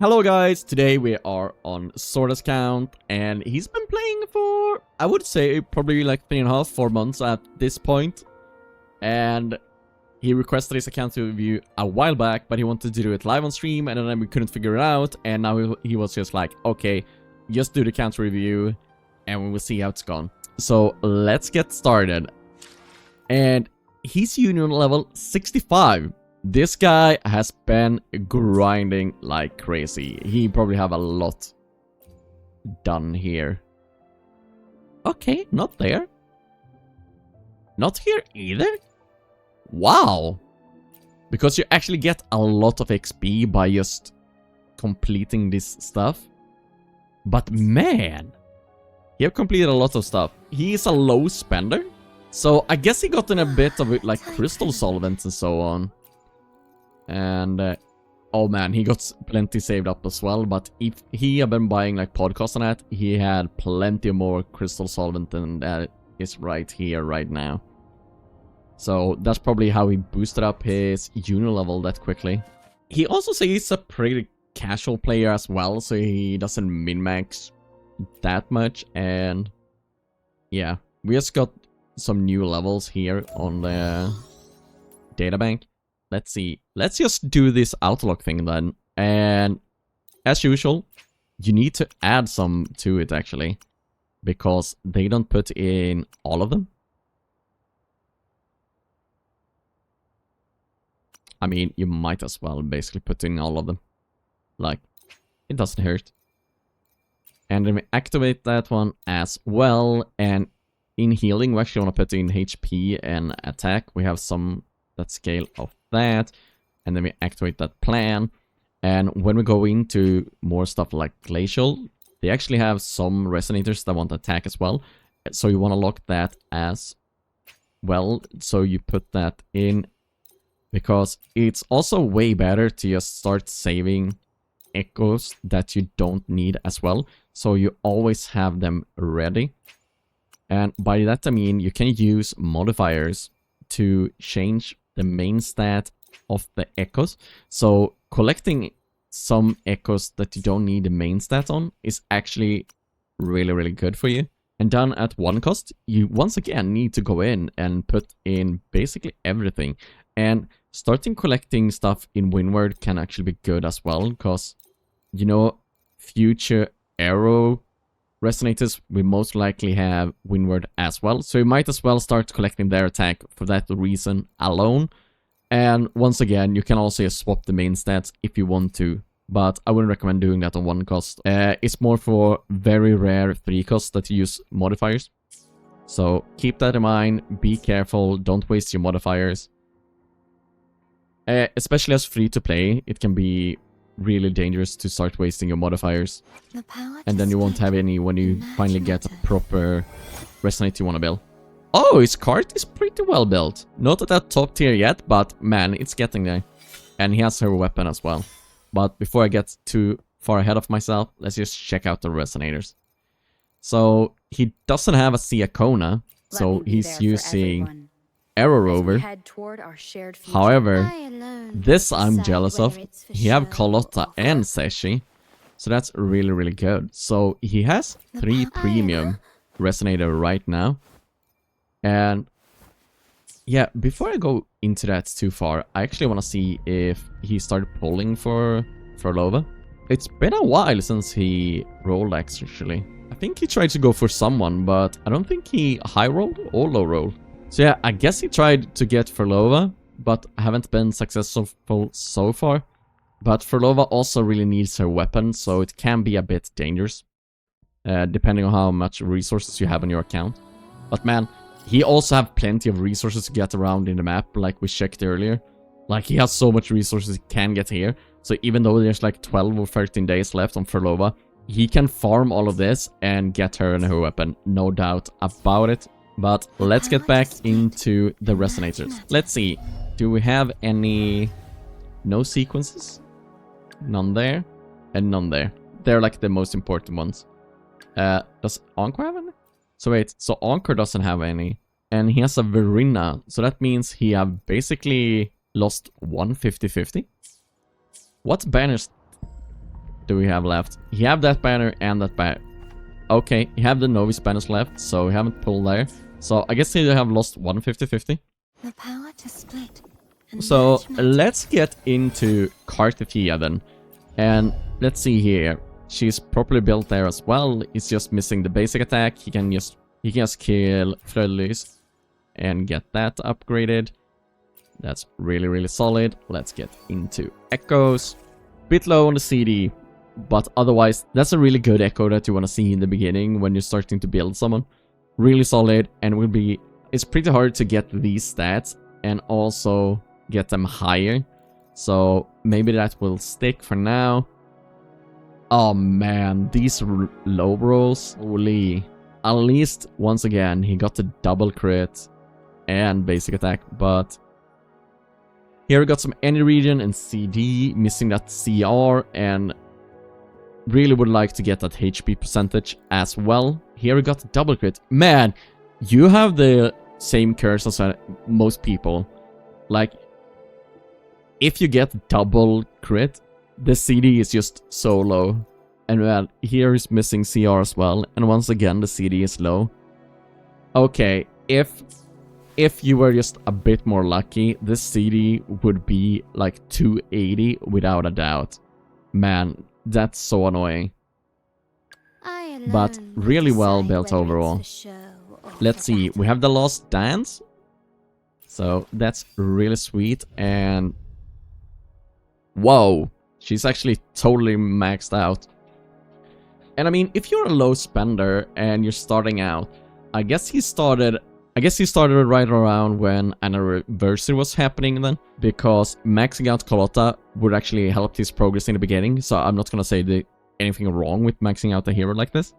Hello guys, today we are on Sorda's count, and he's been playing for, I would say, probably like 3.5, 4 months at this point. And he requested his account to review a while back, but he wanted to do it live on stream, and then we couldn't figure it out, and now he was just like, okay, just do the count review, and we will see how it's gone. So let's get started. And he's union level 65. This guy has been grinding like crazy. He probably have a lot done here. Okay, not there. Not here either? Wow. Because you actually get a lot of XP by just completing this stuff. But man, you have completed a lot of stuff. He is a low spender. So I guess he got in a bit of like crystal solvents and so on. And oh man, he got plenty saved up as well. But if he had been buying like podcasts on that, he had plenty more crystal solvent than that is right here right now. So that's probably how he boosted up his union level that quickly. He also says he's a pretty casual player as well, so he doesn't min-max that much. And yeah, we just got some new levels here on the databank. Let's see. Let's just do this outlook thing then. And as usual, you need to add some to it actually, because they don't put in all of them. I mean, you might as well basically put in all of them. Like, it doesn't hurt. And then we activate that one as well. And in healing, we actually want to put in HP and attack. We have some that scale of that. And then we activate that plan. And when we go into more stuff like Glacial, they actually have some Resonators that want attack as well. So you want to lock that as well. So you put that in. Because it's also way better to just start saving echoes that you don't need as well. So you always have them ready. And by that I mean you can use modifiers to change the main stat of the echoes. So collecting some echoes that you don't need the main stat on is actually really good for you. And done at one cost, you once again need to go in and put in basically everything. And starting collecting stuff in Windward can actually be good as well, because, you know, future arrow resonators will most likely have Windward as well. So you might as well start collecting their attack for that reason alone. And once again, you can also just swap the main stats if you want to, but I wouldn't recommend doing that on one cost. It's more for very rare 3 costs that you use modifiers. So keep that in mind, be careful, don't waste your modifiers. Especially as free to play, it can be really dangerous to start wasting your modifiers. And then you won't have any when you finally get a proper resonator you want to build. Oh, his cart is pretty well built. Not at that top tier yet, but man, it's getting there. And he has her weapon as well. But before I get too far ahead of myself, let's just check out the resonators. So he doesn't have a Siakona, so he's using Arrow Rover. However, this I'm jealous of. He have Carlotta and Zhezhi, so that's really good. So he has 3 premium resonator right now. And yeah, before I go into that too far, I actually want to see if he started pulling for Lova. It's been a while since he rolled actually. I think he tried to go for someone, but I don't think he high rolled or low rolled. So yeah, I guess he tried to get Ferlova, but haven't been successful so far. But Ferlova also really needs her weapon, so it can be a bit dangerous, depending on how much resources you have on your account. But man, he also have plenty of resources to get around in the map, like we checked earlier. Like, he has so much resources he can get here. So even though there's like 12 or 13 days left on Ferlova, he can farm all of this and get her and her weapon, no doubt about it. But let's get back into the resonators. Let's see. Do we have any... No sequences? None there. And none there. They're like the most important ones. Does Encore have any? So wait, so Encore doesn't have any. And he has a Verina. So that means he have basically lost one 50-50. What banners do we have left? You have that banner and that banner. Okay, you have the novice banners left, so we haven't pulled there. So I guess you have lost 150-50. The power to split. So let's get into Cartethiya then. And let's see here. She's properly built there as well. It's just missing the basic attack. He can just kill Frölis and get that upgraded. That's really, really solid. Let's get into Echoes. Bit low on the CD, but otherwise, that's a really good Echo that you want to see in the beginning when you're starting to build someone. Really solid, and will be... It's pretty hard to get these stats and also get them higher. So maybe that will stick for now. Oh man, these low rolls, holy. At least, once again, he got the double crit and basic attack, but... Here we got some energy region and CD, missing that CR, and really would like to get that HP percentage as well. Here we got the double crit. Man, you have the same curse as most people. Like, if you get double crit, the CD is just so low. And well, here is missing CR as well, and once again the CD is low. Okay, if you were just a bit more lucky, this CD would be like 280 without a doubt. Man, that's so annoying. But really well built overall. Let's see, we have the Lost Dance. So that's really sweet, and... Whoa, she's actually totally maxed out. And I mean, if you're a low spender and you're starting out, I guess he started right around when anniversary was happening then, because maxing out Carlotta would actually help his progress in the beginning, so I'm not gonna say anything wrong with maxing out a hero like this.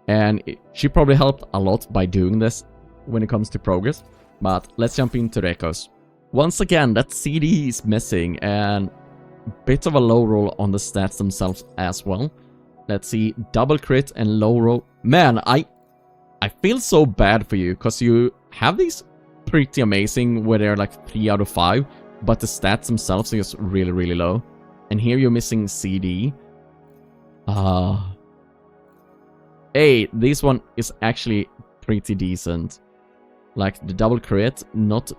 And she probably helped a lot by doing this when it comes to progress. But let's jump into the Echoes. Once again, that CD is missing, and bit of a low roll on the stats themselves as well. Let's see, double crit and low roll. Man, I feel so bad for you, because you have these pretty amazing where they're like 3 out of 5, but the stats themselves are just really, really low. And here you're missing CD. Hey, this one is actually pretty decent. Like, the double crit, not...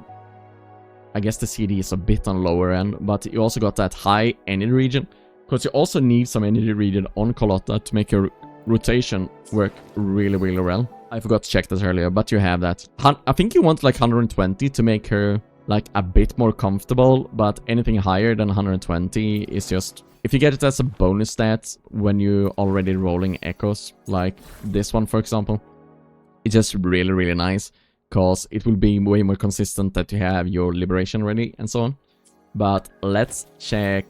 I guess the CD is a bit on lower end, but you also got that high energy region, because you also need some energy region on Carlotta to make your rotation work really, really well. I forgot to check this earlier, but you have that. I think you want like 120 to make her like a bit more comfortable, but anything higher than 120 is just... If you get it as a bonus stat when you're already rolling Echoes, like this one for example, it's just really, really nice, because it will be way more consistent that you have your liberation ready and so on. But let's check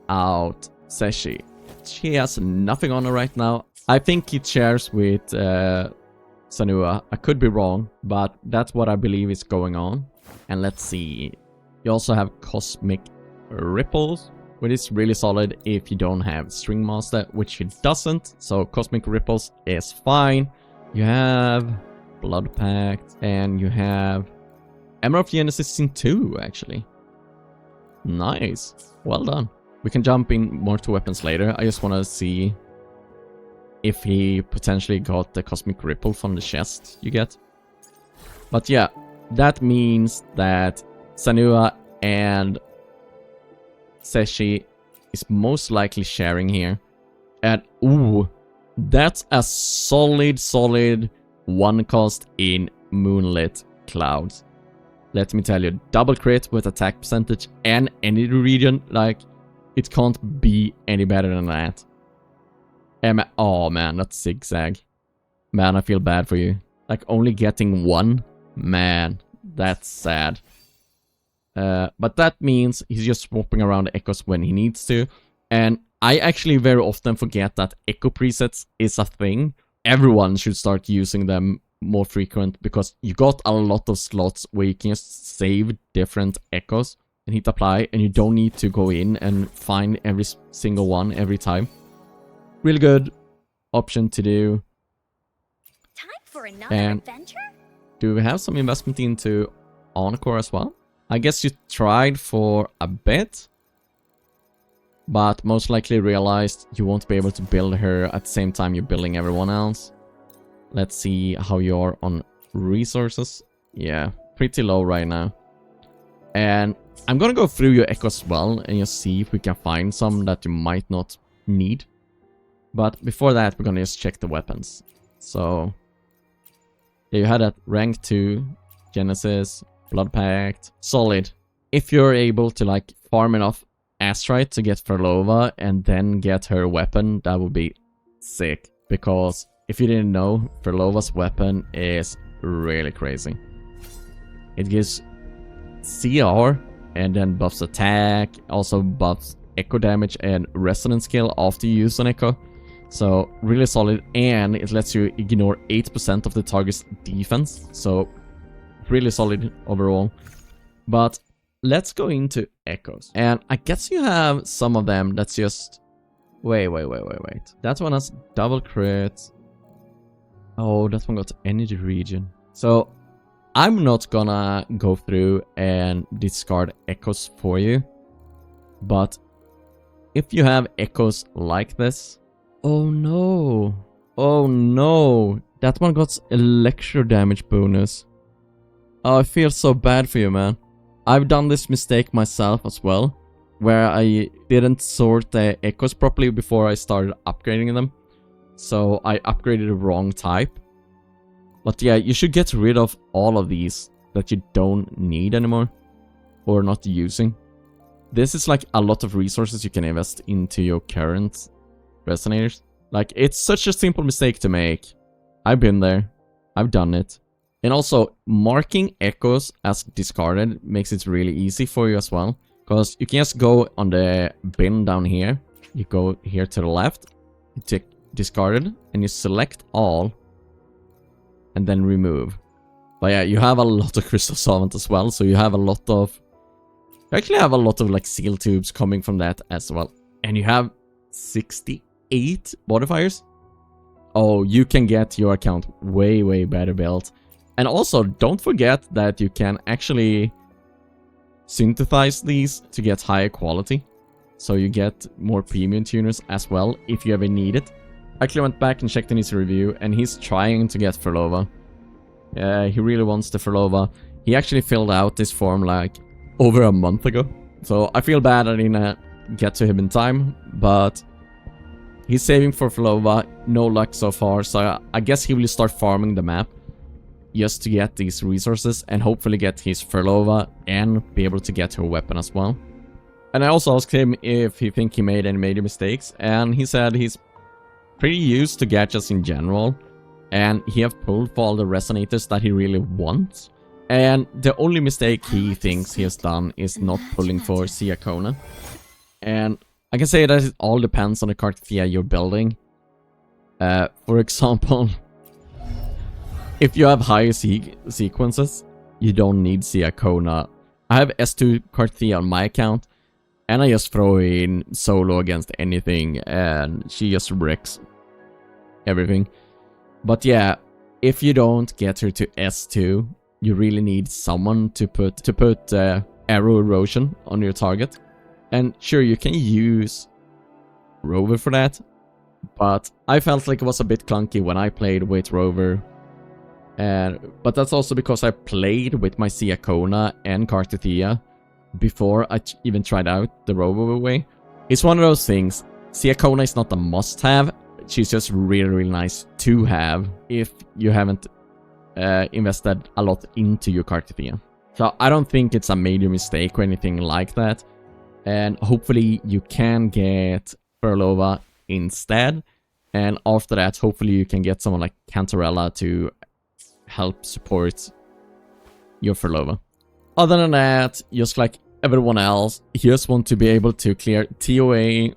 out Zhezhi. She has nothing on her right now. I think it shares with Sanua. I could be wrong, but that's what I believe is going on. And let's see. You also have Cosmic Ripples, which is really solid if you don't have String Master, which it doesn't. So Cosmic Ripples is fine. You have Blood Pact, and you have Emerald of Genesis in 2, actually. Nice. Well done. We can jump in more to weapons later. I just want to see if he potentially got the Cosmic Ripple from the chest you get. But yeah, that means that Sanua and Zhezhi is most likely sharing here. And ooh, that's a solid one cost in Moonlit Clouds. Let me tell you, double crit with attack percentage and energy region, like, it can't be any better than that. Oh man, that's zigzag. Man, I feel bad for you. Like, only getting one? Man, that's sad. But that means he's just swapping around Echoes when he needs to. And I actually very often forget that Echo presets is a thing. Everyone should start using them more frequent, because you got a lot of slots where you can just save different Echoes and hit apply, and you don't need to go in and find every single one every time. Really good option to do. Time for another adventure? Do we have some investment into Encore as well? I guess you tried for a bit. but most likely realized you won't be able to build her at the same time you're building everyone else. Let's see how you are on resources. Yeah, pretty low right now. And I'm gonna go through your echoes as well and just see if we can find some that you might not need. But before that, we're gonna just check the weapons. So, yeah, you had that rank 2, Genesis, Blood Pact, solid. If you're able to like farm enough Astrite to get Ferlova and then get her weapon, that would be sick. Because if you didn't know, Ferlova's weapon is really crazy. It gives CR and then buffs attack, also buffs echo damage and resonance skill after you use an echo. So really solid, and it lets you ignore 8% of the target's defense. So really solid overall. But let's go into echoes. And I guess you have some of them that's just... Wait. That one has double crit. Oh, that one got energy regen. So I'm not gonna go through and discard echoes for you. But if you have echoes like this... Oh no. Oh no. That one got electro damage bonus. Oh, I feel so bad for you, man. I've done this mistake myself as well, where I didn't sort the echoes properly before I started upgrading them. So I upgraded the wrong type. But yeah, you should get rid of all of these that you don't need anymore or not using. This is like a lot of resources you can invest into your current resonators. Like, it's such a simple mistake to make. I've been there. I've done it. And also, marking echoes as discarded makes it really easy for you as well. Because you can just go on the bin down here. You go here to the left. You take discarded. And you select all. And then remove. But yeah, you have a lot of crystal solvent as well. So you have a lot of... You actually have a lot of like seal tubes coming from that as well. And you have 68 modifiers. Oh, you can get your account way better built. And also, don't forget that you can actually synthesize these to get higher quality. So you get more premium tuners as well, if you ever need it. I actually went back and checked in his review, and he's trying to get Ferlova. Yeah, he really wants the Ferlova. He actually filled out this form like over a month ago. So I feel bad I didn't get to him in time, but he's saving for Ferlova. No luck so far, so I guess he will start farming the map just to get these resources and hopefully get his Ferlova and be able to get her weapon as well. And I also asked him if he think he made any major mistakes, and he said he's pretty used to gadgets in general, and he have pulled for all the resonators that he really wants. And the only mistake he thinks he has done is not pulling for Siakona. And I can say that it all depends on the Cartethiya you're building. For example, if you have higher sequences, you don't need Siakona. I have S2 Cartethiya on my account, and I just throw in solo against anything, and she just wrecks everything. But yeah, if you don't get her to S2, you really need someone to put arrow erosion on your target. And sure, you can use Rover for that, but I felt like it was a bit clunky when I played with Rover. But that's also because I played with my Siakona and Cartethiya before I even tried out the Rover way. It's one of those things. Siakona is not a must-have. She's just really nice to have if you haven't invested a lot into your Cartethiya. So I don't think it's a major mistake or anything like that. And hopefully you can get Ferlova instead. And after that, hopefully you can get someone like Cantarella to help support your Ferlova. Other than that, just like everyone else, you just want to be able to clear TOA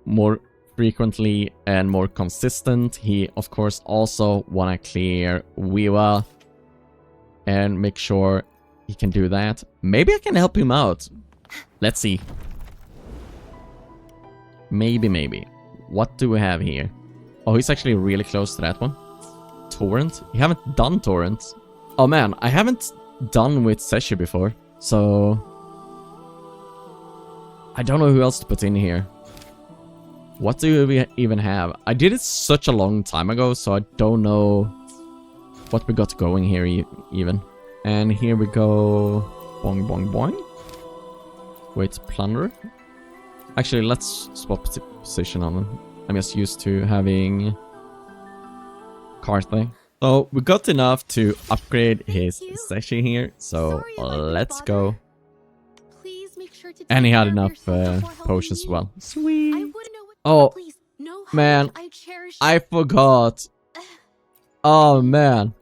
more frequently and more consistent. He, of course, also want to clear Wuwa and make sure he can do that. Maybe I can help him out. Let's see. Maybe. What do we have here? Oh, he's actually really close to that one. Torrent? You haven't done Torrent. Oh man, I haven't done with Zhezhi before. So I don't know who else to put in here. What do we even have? I did it such a long time ago, so I don't know what we got going here even. And here we go. Boing, boing, boing. Wait, plunder. Actually, let's swap position on them. I'm just used to having Cartethiya. So we got enough to upgrade his Zhezhi here. So let's go. And he had enough potions as well. Sweet. Oh, man. I forgot. Oh, man.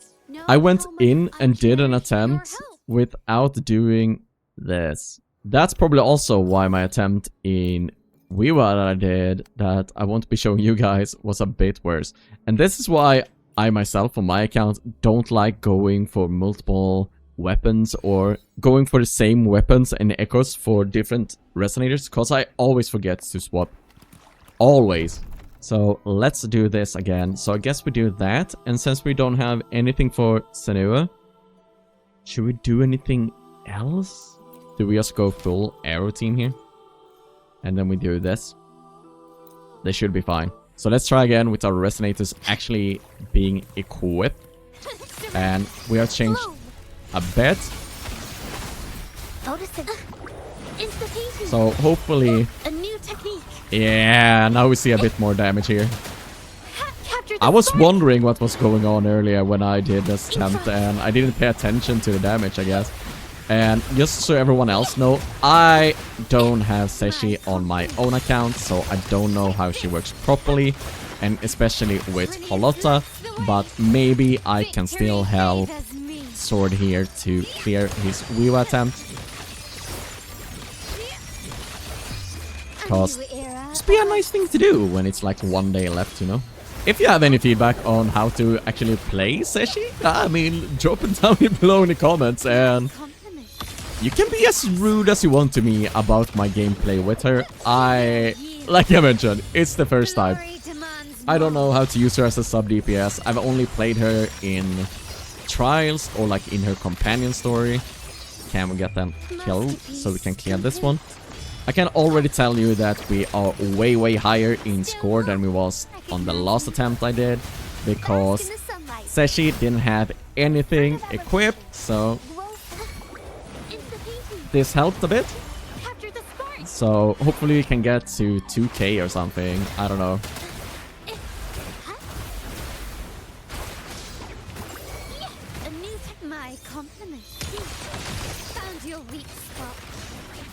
I went in and did an attempt without doing this. That's probably also why my attempt in Wuwa that I did, that I won't be showing you guys, was a bit worse. And this is why I myself, on my account, don't like going for multiple weapons or going for the same weapons and echoes for different resonators, because I always forget to swap. Always. So let's do this again. So I guess we do that, and since we don't have anything for Senua, should we do anything else? Do we just go full arrow team here? And then we do this. They should be fine. So let's try again with our resonators actually being equipped. And we have changed a bit. So hopefully... Yeah, now we see a bit more damage here. I was wondering what was going on earlier when I did this attempt, and I didn't pay attention to the damage, I guess. And just so everyone else know, I don't have Zhezhi on my own account, so I don't know how she works properly, and especially with Carlotta, but maybe I can still help Sword here to clear his Whiwa attempt. Because it's be a nice thing to do when it's like one day left, you know? If you have any feedback on how to actually play Zhezhi, I mean, drop it down below in the comments, and you can be as rude as you want to me about my gameplay with her. Like I mentioned, it's the first time. I don't know how to use her as a sub DPS. I've only played her in trials or like in her companion story. Can we get them killed so we can clear this one? I can already tell you that we are way higher in score than we was on the last attempt I did, because Zhezhi didn't have anything equipped, so this helped a bit. So hopefully we can get to 2k or something, I don't know.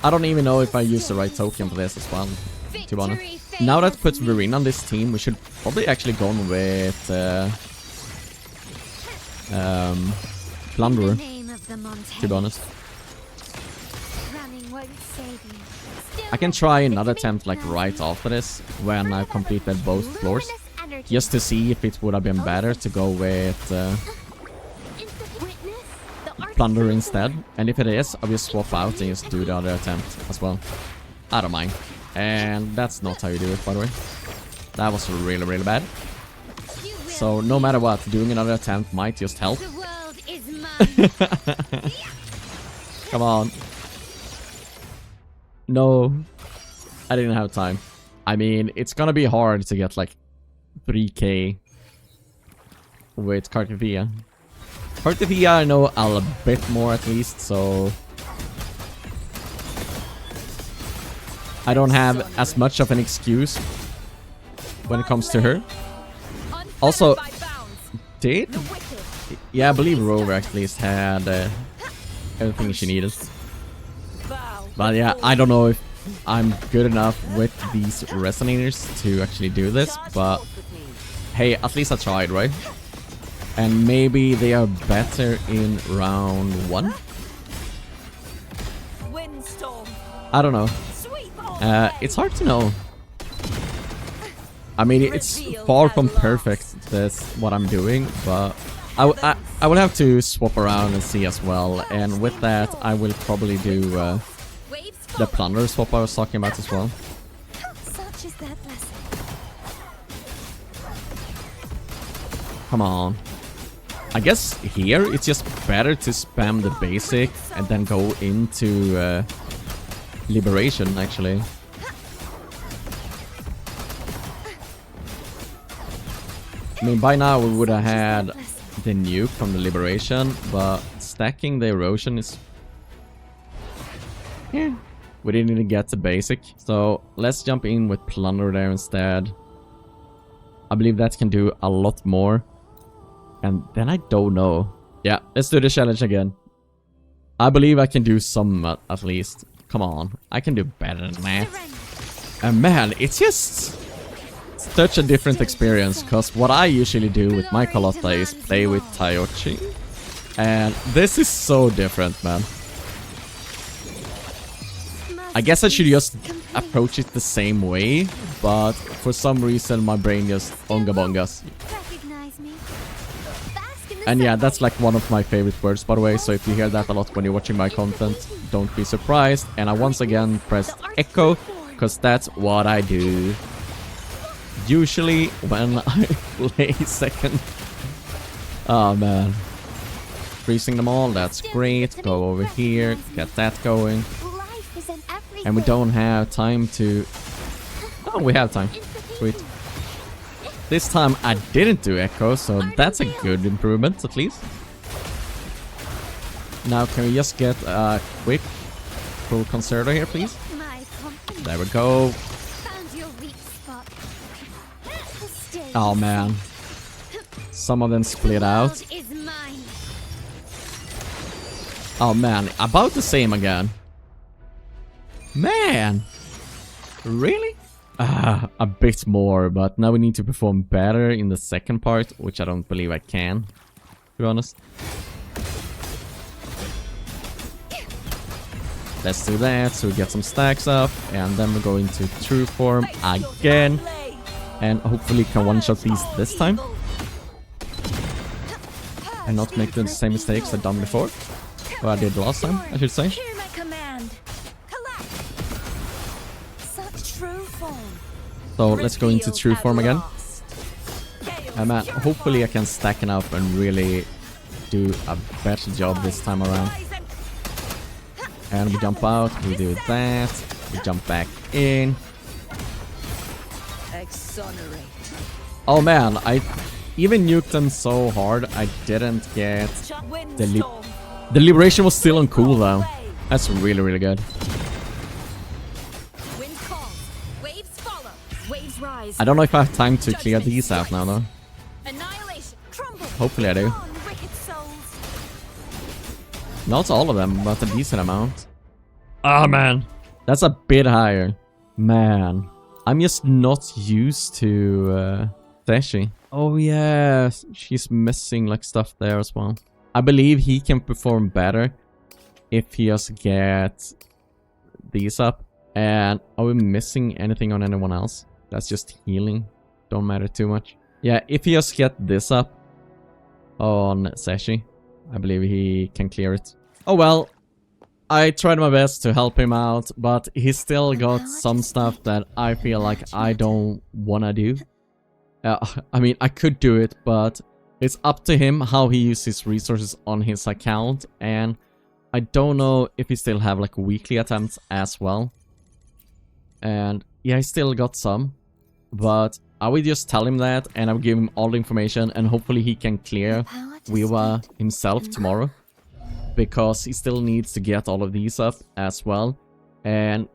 I don't even know if I use the right token for this as well, to be honest. Now that puts Verina on this team, we should probably actually go on with Plunderer, to be honest. I can try another attempt like right after this, when I've completed both floors, just to see if it would have been better to go with Plunderer instead. And if it is, I'll just swap out and just do the other attempt as well. I don't mind. And that's not how you do it, by the way. That was really bad. So no matter what, doing another attempt might just help. Come on. No, I didn't have time. I mean, it's gonna be hard to get like 3k with Cartethiya. Cartethiya I know a bit more at least, so I don't have as much of an excuse when it comes to her. Also, yeah, I believe Rover at least had everything she needed. But yeah, I don't know if I'm good enough with these resonators to actually do this, but hey, at least I tried, right? And maybe they are better in round 1? I don't know. It's hard to know. I mean, it's far from perfect, that's what I'm doing, but I will have to swap around and see as well. And with that, I will probably do the Plunder swap I was talking about as well. Come on. I guess here it's just better to spam the basic and then go into Liberation, actually. I mean, by now we would have had the nuke from the liberation, but stacking the erosion is... yeah, we didn't even get the basic. So let's jump in with plunder there instead. I believe that can do a lot more. And then I don't know. Yeah, let's do the challenge again. I believe I can do some at least. Come on, I can do better than that. And man, it's just such a different experience, because what I usually do with my Carlotta is play with Taiochi. And this is so different, man. I guess I should just approach it the same way, but for some reason my brain just onga bongas. And yeah, that's like one of my favorite words, by the way, so if you hear that a lot when you're watching my content, don't be surprised. And I once again pressed echo, because that's what I do usually when I play second. Oh man. Freezing them all, that's great. Go over here, get that going. And we don't have time to... oh, we have time. Sweet. This time I didn't do echo, so that's a good improvement at least. Now can we just get a quick full concerto here, please? There we go. Oh man. Some of them split out. Oh man, about the same again. Man! Really? A bit more, but now we need to perform better in the second part, which I don't believe I can, to be honest. Let's do that, so we get some stacks up, and then we're going to true form again. And hopefully can one-shot these this time. And not make the same mistakes I've done before. Or I did last time, I should say. So let's go into true form again. And man, hopefully I can stack enough and really do a better job this time around. And we jump out, we do that, we jump back in. Oh man, I even nuked them so hard I didn't get the liberation was still on cooldown. That's really, really good. I don't know if I have time to clear these out now though. Hopefully I do. Not all of them, but a decent amount. Ah man, that's a bit higher. Man, I'm just not used to Zhezhi. Oh yeah, she's missing like stuff there as well. I believe he can perform better if he just gets these up. And are we missing anything on anyone else? That's just healing. Don't matter too much. Yeah, if he just get this up on Zhezhi, I believe he can clear it. Oh well, I tried my best to help him out, but he still got some stuff that I feel like I don't wanna do. I mean, I could do it, but it's up to him how he uses resources on his account, and I don't know if he still have like weekly attempts as well. And yeah, he still got some, but I will just tell him that, and I will give him all the information, and hopefully he can clear Wuwa himself tomorrow, because he still needs to get all of these up as well. And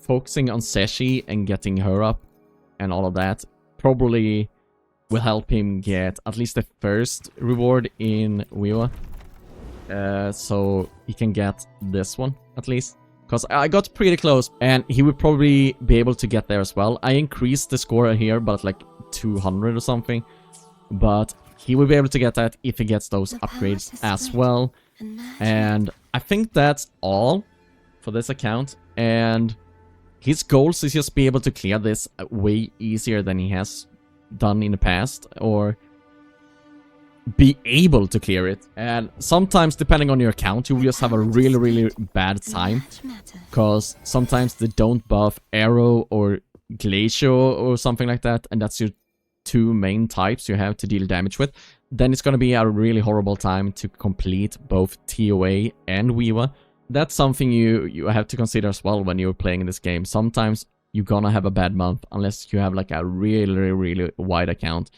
focusing on Zhezhi and getting her up and all of that probably will help him get at least the first reward in Wuwa. So he can get this one at least. Because I got pretty close, and he would probably be able to get there as well. I increased the score here, but like 200 or something. But he will be able to get that if he gets those upgrades as well. And I think that's all for this account. And his goals is just be able to clear this way easier than he has done in the past. Or be able to clear it. And sometimes, depending on your account, you will just have a really, really bad time. Because sometimes they don't buff Arrow or Glacial or something like that. And that's your two main types you have to deal damage with. Then it's going to be a really horrible time to complete both TOA and Wuwa. That's something you have to consider as well when you're playing this game. Sometimes you're gonna have a bad month unless you have like a really, really wide account.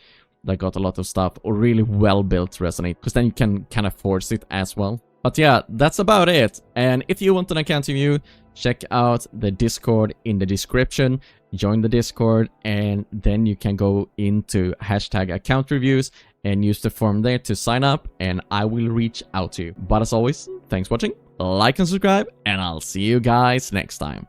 that got a lot of stuff, or really well built Resonate, because then you can kind of force it as well. But yeah, that's about it. And if you want an account review, check out the Discord in the description. Join the Discord, and then you can go into #account reviews and use the form there to sign up, and I will reach out to you. But as always, thanks for watching, like and subscribe, and I'll see you guys next time.